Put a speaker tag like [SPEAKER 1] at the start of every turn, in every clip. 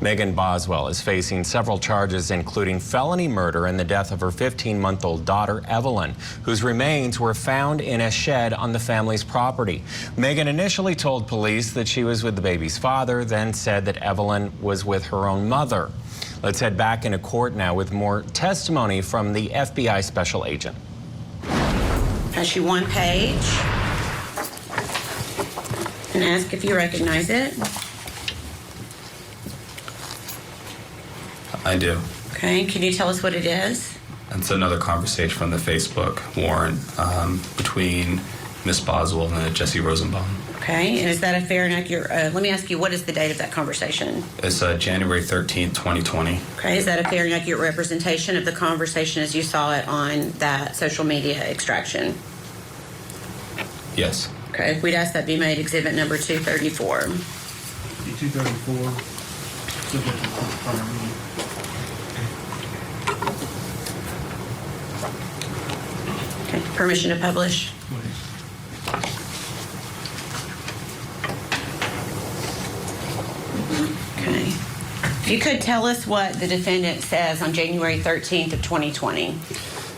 [SPEAKER 1] Megan Boswell is facing several charges, including felony murder and the death of her 15-month-old daughter, Evelyn, whose remains were found in a shed on the family's property. Megan initially told police that she was with the baby's father, then said that Evelyn was with her own mother. Let's head back into court now with more testimony from the FBI special agent.
[SPEAKER 2] Pass you one page and ask if you recognize it.
[SPEAKER 3] I do.
[SPEAKER 2] Okay, can you tell us what it is?
[SPEAKER 3] It's another conversation from the Facebook warrant between Miss Boswell and Jesse Rosenbaum.
[SPEAKER 2] Okay, and is that a fair and accurate, let me ask you, what is the date of that conversation?
[SPEAKER 3] It's January 13th, 2020.
[SPEAKER 2] Okay, is that a fair and accurate representation of the conversation as you saw it on that social media extraction?
[SPEAKER 3] Yes.
[SPEAKER 2] Okay, we'd ask that be made exhibit number 234.
[SPEAKER 4] 234.
[SPEAKER 2] Okay, permission to publish? Okay. If you could tell us what the defendant says on January 13th of 2020.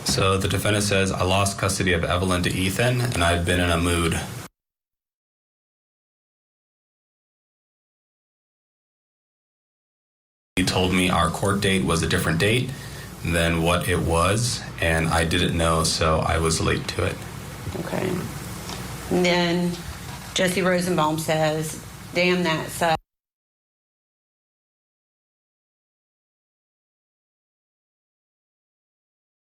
[SPEAKER 3] So the defendant says, I lost custody of Evelyn to Ethan, and I've been in a mood. He told me our court date was a different date than what it was, and I didn't know, so I was late to it.
[SPEAKER 2] Okay. And then Jesse Rosenbaum says, damn, that sucks.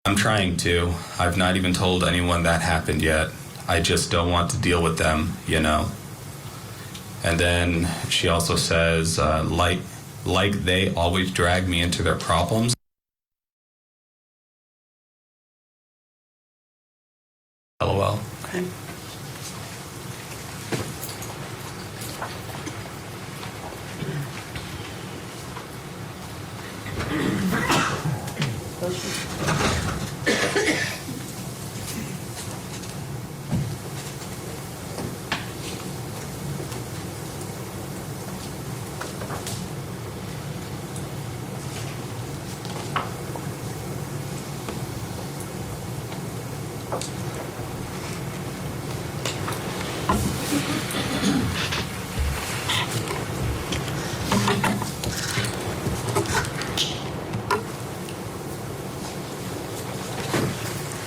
[SPEAKER 3] I'm trying to. I've not even told anyone that happened yet. I just don't want to deal with them, you know. And then she also says, like they always drag me into their problems. LOL.
[SPEAKER 2] Okay.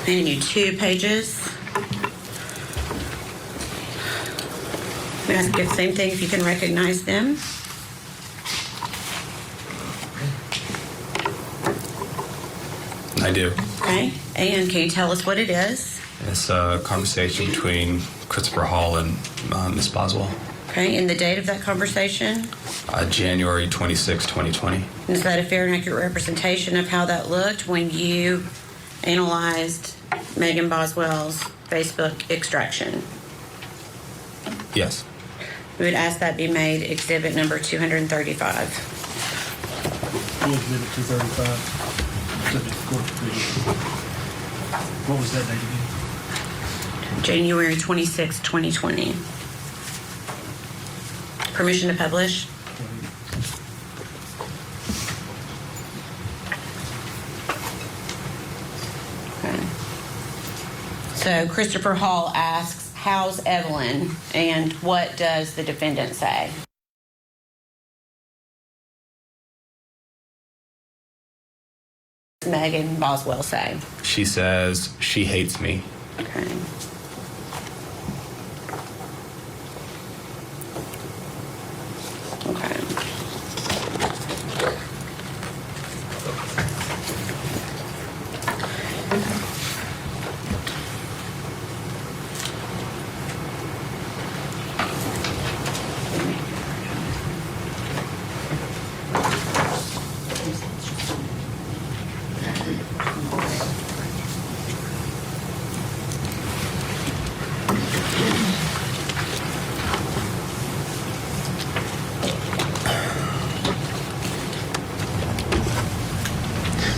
[SPEAKER 2] Handing you 2 pages. I'm going to ask you the same thing if you can recognize them.
[SPEAKER 3] I do.
[SPEAKER 2] Okay. And can you tell us what it is?
[SPEAKER 3] It's a conversation between Christopher Hall and Miss Boswell.
[SPEAKER 2] Okay. And the date of that conversation?
[SPEAKER 3] January 26, 2020.
[SPEAKER 2] Is that a fair and accurate representation of how that looked when you analyzed Megan Boswell's Facebook extraction?
[SPEAKER 3] Yes.
[SPEAKER 2] We would ask that be made exhibit number 235.
[SPEAKER 4] Exhibit 235. What was that date again?
[SPEAKER 2] January 26, 2020. Permission to publish? Okay. So Christopher Hall asks, how's Evelyn? And what does the defendant say? Megan Boswell say?
[SPEAKER 3] She says she hates me.
[SPEAKER 2] Okay. Okay.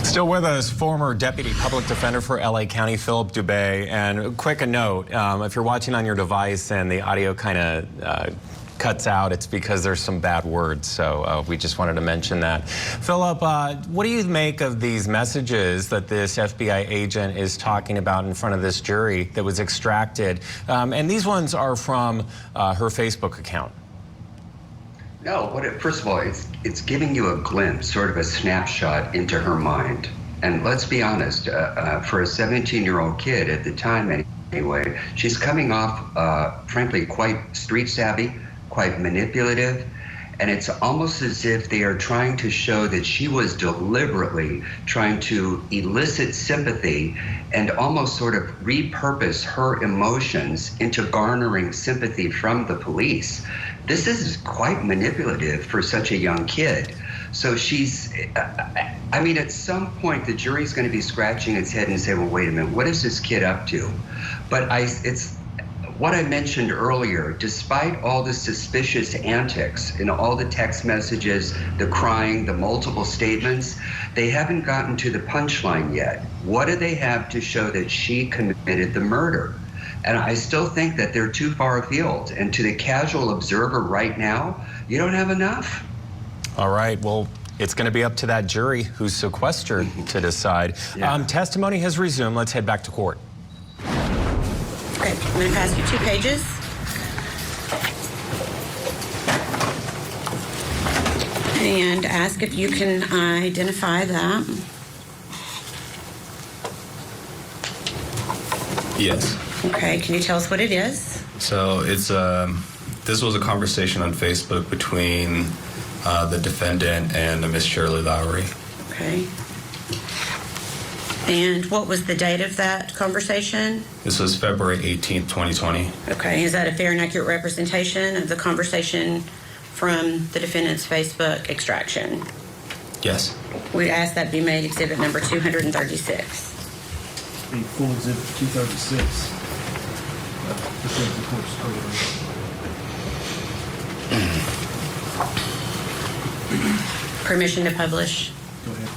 [SPEAKER 1] Still with us, former Deputy Public Defender for LA County, Philip Dubé. And quick a note, if you're watching on your device and the audio kind of cuts out, it's because there's some bad words. So we just wanted to mention that. Philip, what do you make of these messages that this FBI agent is talking about in front of this jury that was extracted? And these ones are from her Facebook account.
[SPEAKER 5] No, first of all, it's giving you a glimpse, sort of a snapshot into her mind. And let's be honest, for a 17-year-old kid at the time anyway, she's coming off, frankly, quite street savvy, quite manipulative. And it's almost as if they are trying to show that she was deliberately trying to elicit sympathy and almost sort of repurpose her emotions into garnering sympathy from the police. This is quite manipulative for such a young kid. So I mean, at some point, the jury's going to be scratching its head and say, well, wait a minute, what is this kid up to? But it's what I mentioned earlier, despite all the suspicious antics in all the text messages, the crying, the multiple statements, they haven't gotten to the punchline yet. What do they have to show that she committed the murder? And I still think that they're too far afield. And to the casual observer right now, you don't have enough.
[SPEAKER 1] All right, well, it's going to be up to that jury who's sequestered to decide.
[SPEAKER 5] Yeah.
[SPEAKER 1] Testimony has resumed. Let's head back to court.
[SPEAKER 2] Okay, I'm going to pass you 2 pages. And ask if you can identify that.
[SPEAKER 3] Yes.
[SPEAKER 2] Okay, can you tell us what it is?
[SPEAKER 3] So it's this was a conversation on Facebook between the defendant and Miss Shirley Lowry.
[SPEAKER 2] Okay. And what was the date of that conversation?
[SPEAKER 3] This was February 18th, 2020.
[SPEAKER 2] Okay, is that a fair and accurate representation of the conversation from the defendant's Facebook extraction?
[SPEAKER 3] Yes.
[SPEAKER 2] We ask that be made exhibit number 236.
[SPEAKER 4] Be full exhibit 236. Pursuant to the court's order.
[SPEAKER 2] Permission to publish.
[SPEAKER 4] Go ahead.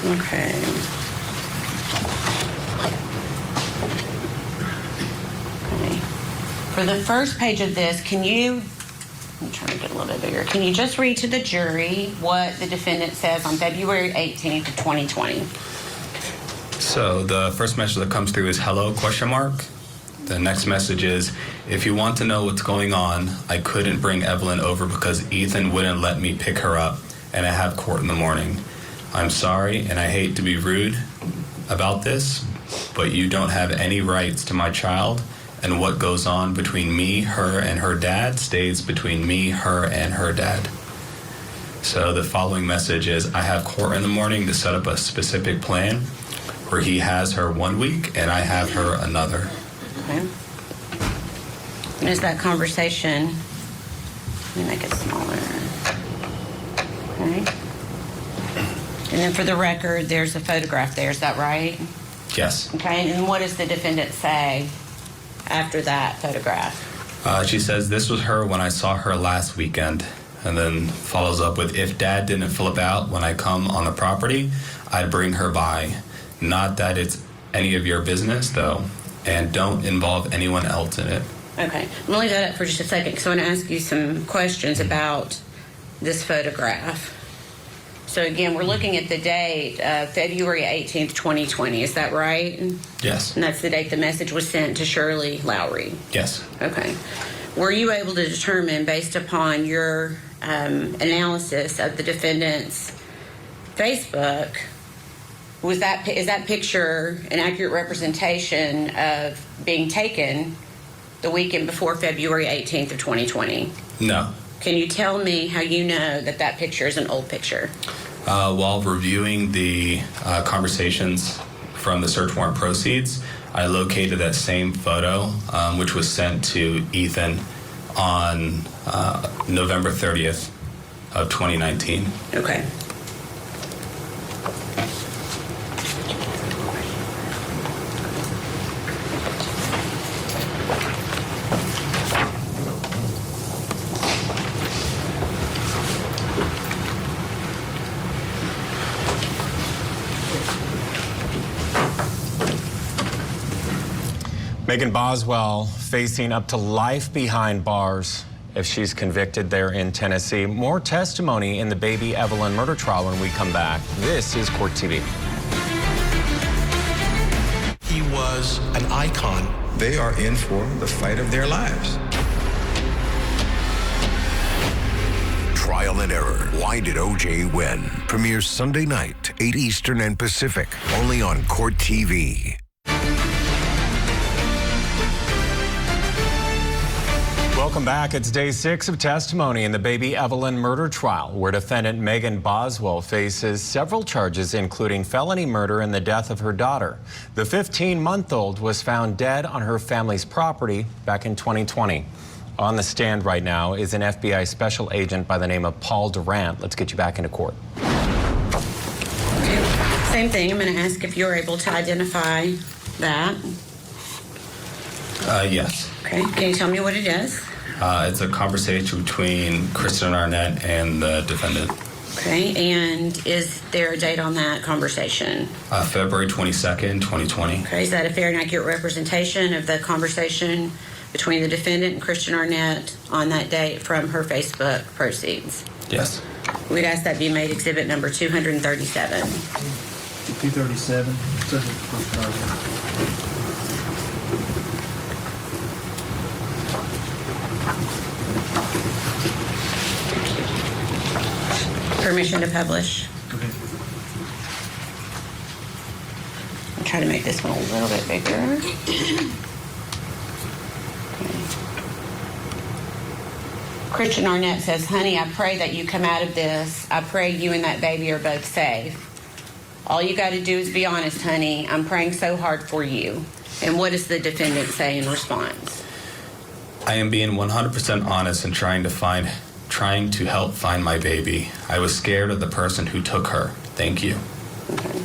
[SPEAKER 2] Okay. For the first page of this, I'm trying to get a little bit bigger. Can you just read to the jury what the defendant says on February 18th of 2020?
[SPEAKER 3] So the first message that comes through is hello, question mark. The next message is, if you want to know what's going on, I couldn't bring Evelyn over because Ethan wouldn't let me pick her up, and I have court in the morning. I'm sorry, and I hate to be rude about this, but you don't have any rights to my child, and what goes on between me, her, and her dad stays between me, her, and her dad. So the following message is, I have court in the morning to set up a specific plan where he has her 1 week and I have her another.
[SPEAKER 2] Okay. And is that conversation, let me make it smaller. Okay. And then for the record, there's a photograph there, is that right?
[SPEAKER 3] Yes.
[SPEAKER 2] Okay, and what does the defendant say after that photograph?
[SPEAKER 3] She says, this was her when I saw her last weekend, and then follows up with, if dad didn't flip out when I come on the property, I'd bring her by. Not that it's any of your business, though, and don't involve anyone else in it.
[SPEAKER 2] Okay, I'm gonna leave that up for just a second because I want to ask you some questions about this photograph. So again, we're looking at the date, February 18th, 2020, is that right?
[SPEAKER 3] Yes.
[SPEAKER 2] And that's the date the message was sent to Shirley Lowry?
[SPEAKER 3] Yes.
[SPEAKER 2] Okay. Were you able to determine, based upon your analysis of the defendant's Facebook, is that picture an accurate representation of being taken the weekend before February 18th of 2020?
[SPEAKER 3] No.
[SPEAKER 2] Can you tell me how you know that that picture is an old picture?
[SPEAKER 3] While reviewing the conversations from the search warrant proceeds, I located that same photo, which was sent to Ethan on November 30th of 2019.
[SPEAKER 2] Okay.
[SPEAKER 1] Megan Boswell facing up to life behind bars if she's convicted there in Tennessee. More testimony in the baby Evelyn murder trial when we come back. This is Court TV.
[SPEAKER 6] He was an icon.
[SPEAKER 7] They are in for the fight of their lives.
[SPEAKER 8] Trial and Error. Why did O.J. win? Premieres Sunday night, 8 Eastern and Pacific, only on Court TV.
[SPEAKER 1] Welcome back. It's day 6 of testimony in the baby Evelyn murder trial, where defendant Megan Boswell faces several charges, including felony murder and the death of her daughter. The 15-month-old was found dead on her family's property back in 2020. On the stand right now is an FBI special agent by the name of Paul Durant. Let's get you back into court.
[SPEAKER 2] Same thing. I'm going to ask if you're able to identify that.
[SPEAKER 3] Yes.
[SPEAKER 2] Okay. Can you tell me what it is?
[SPEAKER 3] It's a conversation between Kristen Arnett and the defendant.
[SPEAKER 2] Okay. And is there a date on that conversation?
[SPEAKER 3] February 22nd, 2020.
[SPEAKER 2] Okay. Is that a fair and accurate representation of the conversation between the defendant and Kristen Arnett on that date from her Facebook proceeds?
[SPEAKER 3] Yes.
[SPEAKER 2] We'd ask that be made exhibit number 237.
[SPEAKER 4] 237, says it's first charge.
[SPEAKER 2] Permission to publish.
[SPEAKER 4] Okay.
[SPEAKER 2] I'll try to make this one a little bit bigger. Christian Arnett says, "Honey, I pray that you come out of this. I pray you and that baby are both safe. All you got to do is be honest, honey. I'm praying so hard for you." And what does the defendant say in response?
[SPEAKER 3] I am being 100% honest and trying to help find my baby. I was scared of the person who took her. Thank you.
[SPEAKER 2] Okay.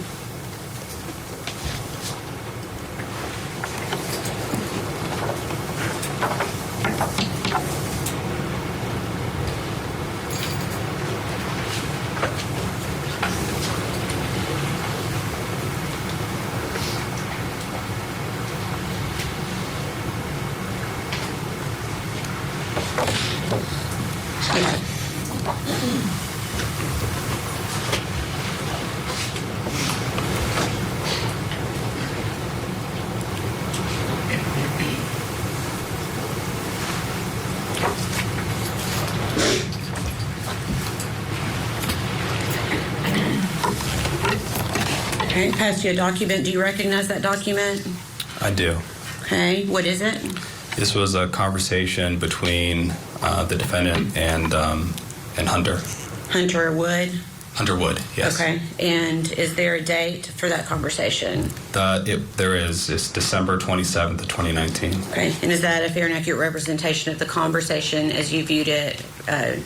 [SPEAKER 2] Okay, pass you a document. Do you recognize that document?
[SPEAKER 3] I do.
[SPEAKER 2] Okay, what is it?
[SPEAKER 3] This was a conversation between the defendant and Hunter.
[SPEAKER 2] Hunter Wood?
[SPEAKER 3] Hunter Wood, yes.
[SPEAKER 2] Okay, and is there a date for that conversation?
[SPEAKER 3] There is. It's December 27th of 2019.
[SPEAKER 2] Okay, and is that a fair and accurate representation of the conversation as you viewed it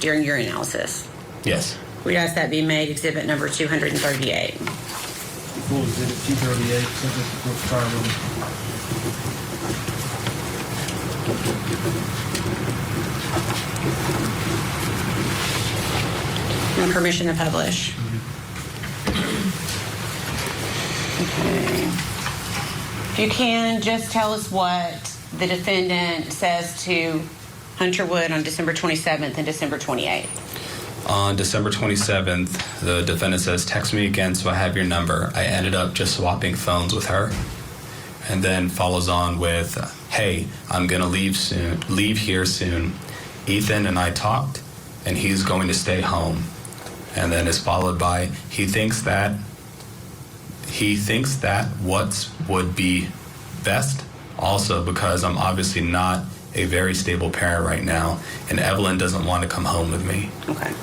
[SPEAKER 2] during your analysis?
[SPEAKER 3] Yes.
[SPEAKER 2] We'd ask that be made exhibit number 238.
[SPEAKER 4] Full exhibit 238, says it's the first charge.
[SPEAKER 2] And permission to publish. Okay. If you can, just tell us what the defendant says to Hunter Wood on December 27th and December 28th.
[SPEAKER 3] On December 27th, the defendant says, "Text me again so I have your number." I ended up just swapping phones with her. And then follows on with, "Hey, I'm going to leave here soon. Ethan and I talked, and he's going to stay home." And then is followed by, he thinks that what would be best, also because I'm obviously not a very stable parent right now, and Evelyn doesn't want to come home with me.
[SPEAKER 2] Okay.